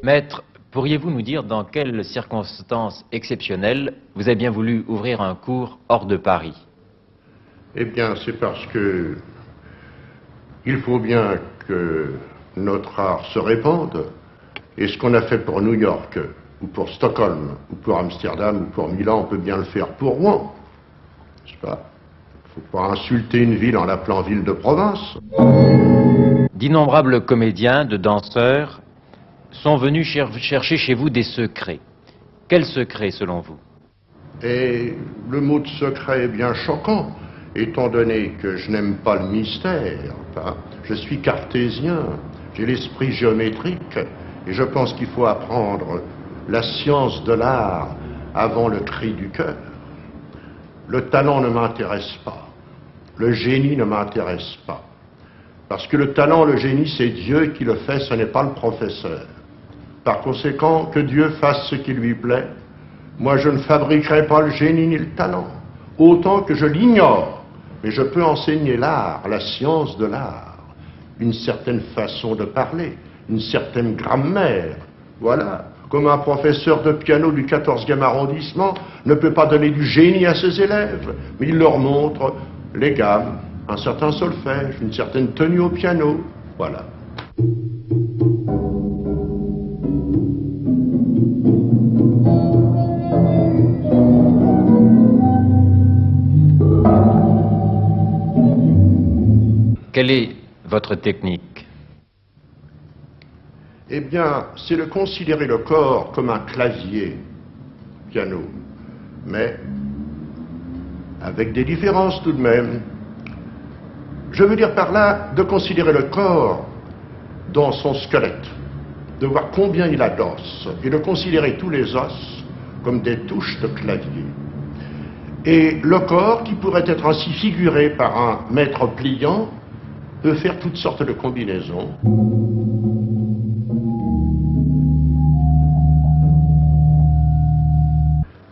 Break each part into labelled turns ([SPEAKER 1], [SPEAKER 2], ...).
[SPEAKER 1] Maître, pourriez-vous nous dire dans quelles circonstances exceptionnelles vous avez bien voulu ouvrir un cours hors de Paris?
[SPEAKER 2] Eh bien, c'est parce que il faut bien que notre art se répande. Et ce qu'on a fait pour New York, ou pour Stockholm, ou pour Amsterdam, ou pour Milan, on peut bien le faire pour Rouen. N'est-ce pas? Il ne faut pas insulter une ville en l'appelant ville de province.
[SPEAKER 1] D'innombrables comédiens, de danseurs, sont venus chercher chez vous des secrets. Quels secrets, selon vous?
[SPEAKER 2] Et le mot de secret est bien choquant, étant donné que je n'aime pas le mystère. Enfin, je suis cartésien, j'ai l'esprit géométrique, et je pense qu'il faut apprendre la science de l'art avant le cri du cœur. Le talent ne m'intéresse pas, le génie ne m'intéresse pas. Parce que le talent, le génie, c'est Dieu qui le fait, ce n'est pas le professeur. Par conséquent, que Dieu fasse ce qui lui plaît. Moi, je ne fabriquerai pas le génie ni le talent, autant que je l'ignore. Mais je peux enseigner l'art, la science de l'art, une certaine façon de parler, une certaine grammaire. Voilà. Comme un professeur de piano du 14e arrondissement ne peut pas donner du génie à ses élèves, mais il leur montre les gammes, un certain solfège, une certaine tenue au piano. Voilà.
[SPEAKER 1] Quelle est votre technique?
[SPEAKER 2] Eh bien, c'est de considérer le corps comme un clavier, piano, mais avec des différences tout de même. Je veux dire par là de considérer le corps dans son squelette, de voir combien il a d'os, et de considérer tous les os comme des touches de clavier. Et le corps, qui pourrait être ainsi figuré par un maître pliant, peut faire toutes sortes de combinaisons.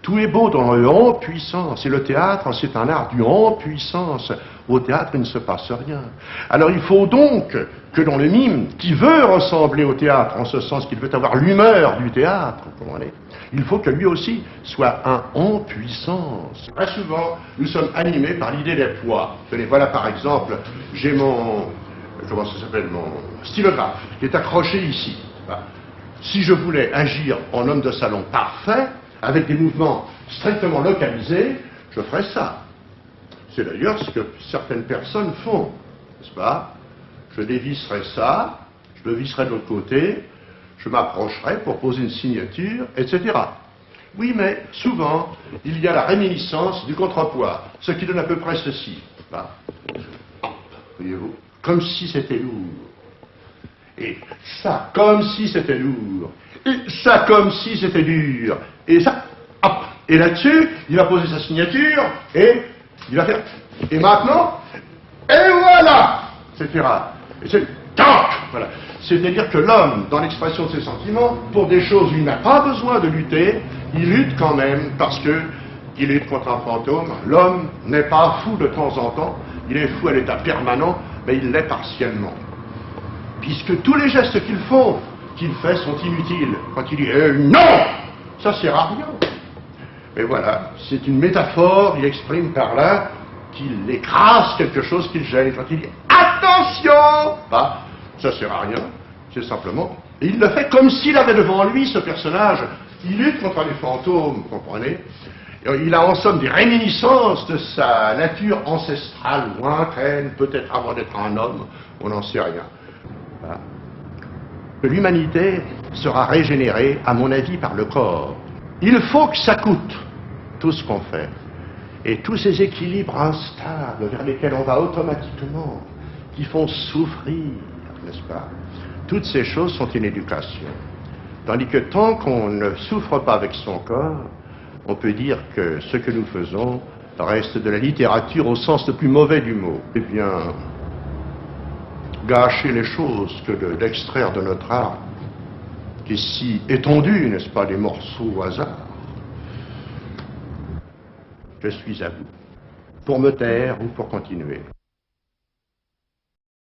[SPEAKER 2] Tout est beau dans le en puissance, et le théâtre, c'est un art du en puissance. Au théâtre, il ne se passe rien. Alors il faut donc que dans le mime, qui veut ressembler au théâtre, en ce sens qu'il veut avoir l'humeur du théâtre, il faut que lui aussi soit un en puissance. Très souvent, nous sommes animés par l'idée des poids. Tenez, voilà par exemple, j'ai mon, comment ça s'appelle, mon stylographe, qui est accroché ici. Si je voulais agir en homme de salon parfait, avec des mouvements strictement localisés, je ferais ça. C'est d'ailleurs ce que certaines personnes font, n'est-ce pas? Je dévisserai ça, je le visserai de l'autre côté, je m'approcherai pour poser une signature, etc. Oui, mais souvent, il y a la réminiscence du contrepoids, ce qui donne à peu près ceci. Voyez-vous? Comme si c'était lourd. Et ça, comme si c'était lourd. Et ça, comme si c'était dur. Et ça, hop. Et là-dessus, il va poser sa signature, et il va faire. Et maintenant, et voilà, etc. Et c'est tac, voilà. C'est-à-dire que l'homme, dans l'expression de ses sentiments, pour des choses où il n'a pas besoin de lutter, il lutte quand même parce que il lutte contre un fantôme. L'homme n'est pas fou de temps en temps, il est fou à l'état permanent, mais il l'est partiellement. Puisque tous les gestes qu'il fait sont inutiles. Quand il dit non, ça sert à rien. Mais voilà, c'est une métaphore, il exprime par là qu'il écrase quelque chose qu'il gêne. Quand il dit attention, ça sert à rien, c'est simplement. Et il le fait comme s'il avait devant lui ce personnage. Il lutte contre les fantômes, vous comprenez? Il a en somme des réminiscences de sa nature ancestrale, lointaine, peut-être avant d'être un homme, on n'en sait rien. L'humanité sera régénérée, à mon avis, par le corps. Il faut que ça coûte, tout ce qu'on fait. Et tous ces équilibres instables vers lesquels on va automatiquement, qui font souffrir, n'est-ce pas? Toutes ces choses sont une éducation. Tandis que tant qu'on ne souffre pas avec son corps, on peut dire que ce que nous faisons reste de la littérature au sens le plus mauvais du mot. Eh bien, gâcher les choses que d'extraire de notre art, qui est si étendue, n'est-ce pas, des morceaux au hasard. Je suis à vous, pour me taire ou pour continuer.